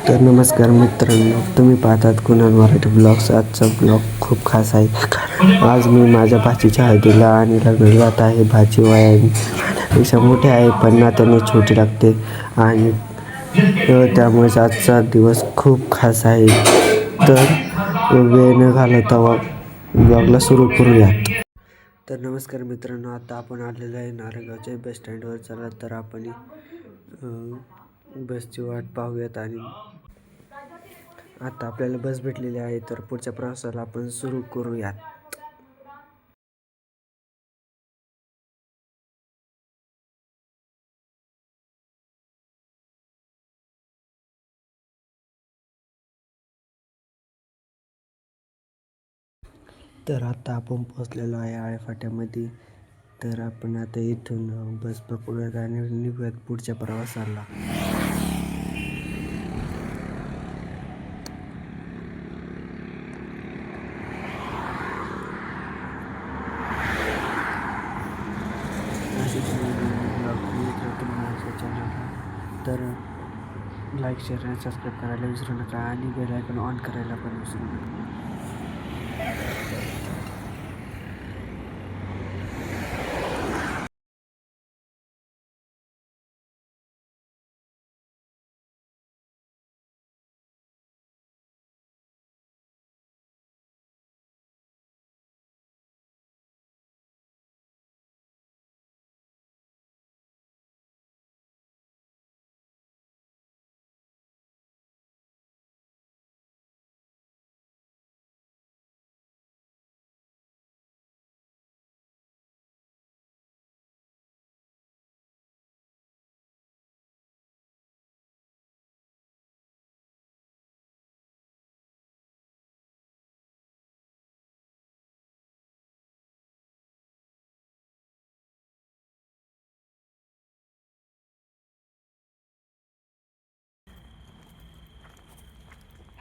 तर नमस्कार मित्रांनो, तुम्ही पाहतात कुणाल मराठी ब्लॉग्स. आजचा ब्लॉग खूप खास आहे. आज मी माझ्या भाचीच्या हळदीला आणि लग्नाला जात आहे. भाची वयापेक्षा मोठी आहे पण नात्याने छोटी लागते आणि त्यामुळेच आजचा दिवस खूप खास आहे. तर वेळ न घालवता ब्लॉगला सुरू करूयात. तर नमस्कार मित्रांनो, आता आपण आलेलो आहे नारायणगावच्या बस स्टँडवर. चला तर आपण बसची वाट पाहूयात. आणि आता आपल्याला बस भेटलेली आहे, तर पुढच्या प्रवासाला आपण सुरू करूयात. तर आता आपण पोहोचलेलो आहे आळे फाट्यामध्ये. तर आपण आता इथून बस पकडूयात आणि निघूयात पुढच्या प्रवासाला. तर लाईक, शेअर आणि सबस्क्राईब करायला विसरू नका आणि बेल आयकॉन ऑन करायला पण विसरू नका.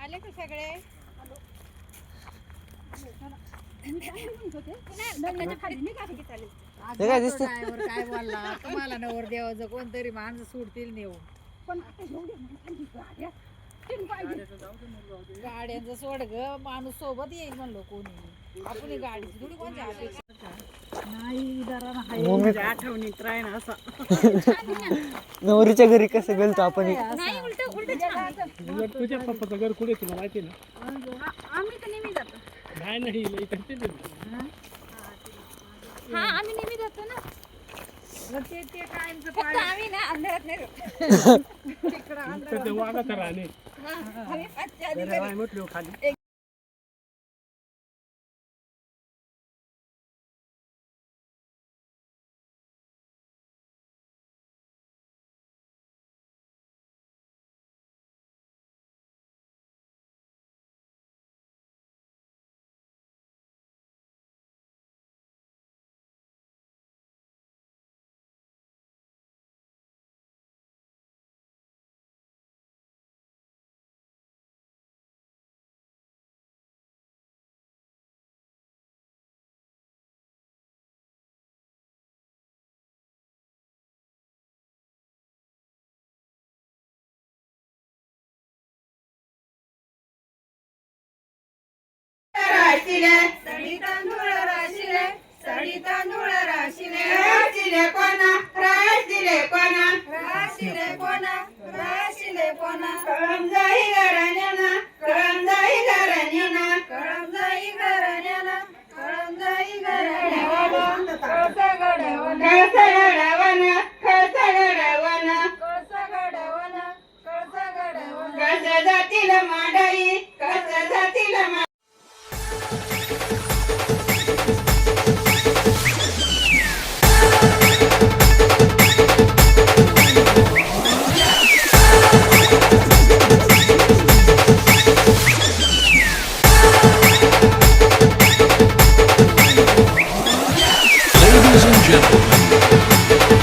आले का सगळे? काय बोलला तुम्हाला नवर देवाचं कोणतरी माणसं सोडतील नेऊन. गाड्यांचं सोड ग, माणूस सोबत येईल म्हणलो कोणी. आपण गाडीची थोडी कोणत्या नाही आठवणीत राहीन असं. नवरीच्या घरी कसं गेलतो आपण? तुझ्या पप्पाचं घर कुठे तुला माहिती ना? आम्ही तर नेहमी जातो. नाही आम्ही नेहमी जातो ना. ते कायमचं फक्त आम्ही ना अंधारात नाही तिकडं वागाचं राहणे म्हटलं खाली. सडी तांदूळ राशिले, सडी तांदूळ राशिले, राशिले कोणा, राशिले कोणा, राशिले कोणा, राशिले कोणा. कळम जाई घराण्याना, कळम जाई घराण्याना, कळम जाई घराण्याना, कळम जाई घराण्याना. कळस घडवना, कळस घडवना, कळस घडवना, कळस घडवना, कळस घडवना. कस जातील मांडई, कस जातील मांडई. Ladies and gentlemen,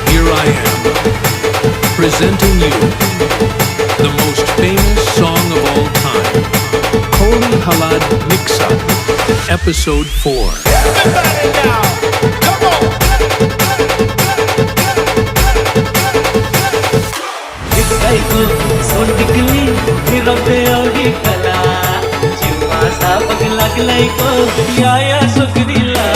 here I am, presenting you the most famous song of all time, Holy Halad Mix-Up, Episode 4. Everybody now, come on! It's like so quickly, लागलंय को या सुकरीला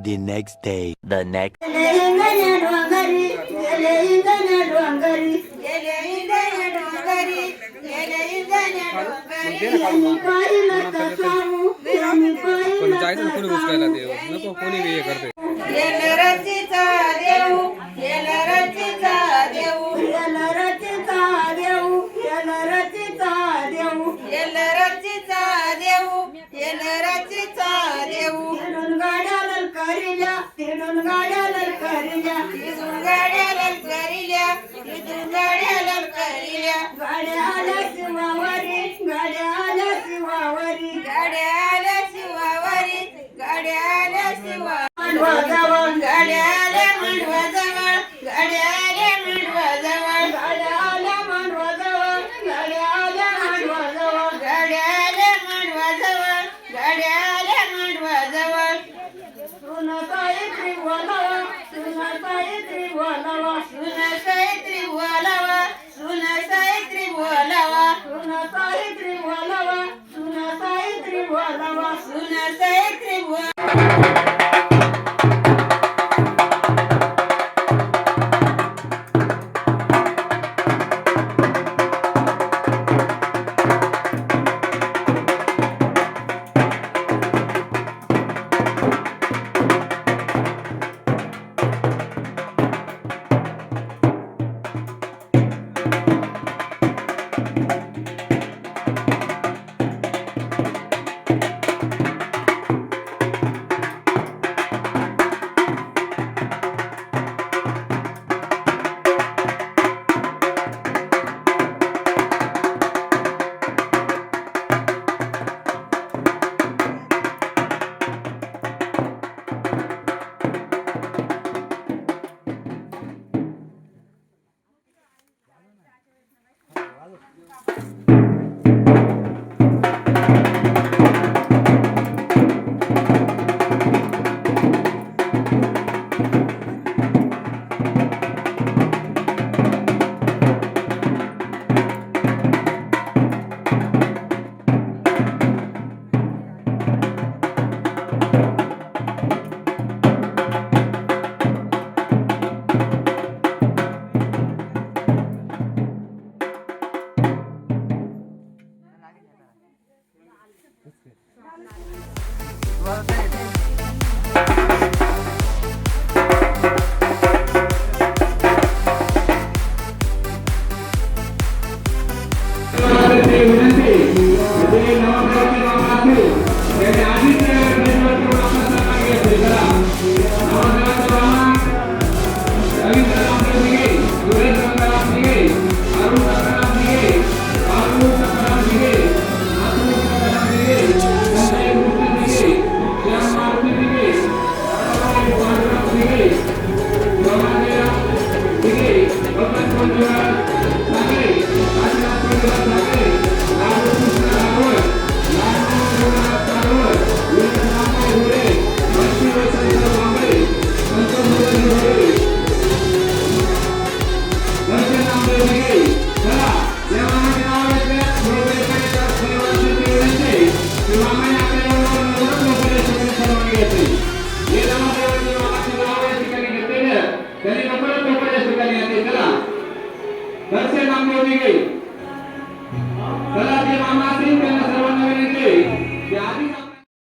The next day. The next. पण जायचं कोणी उचलायला ते नको कोणी हे करते घरचे नाम निवडली गई चला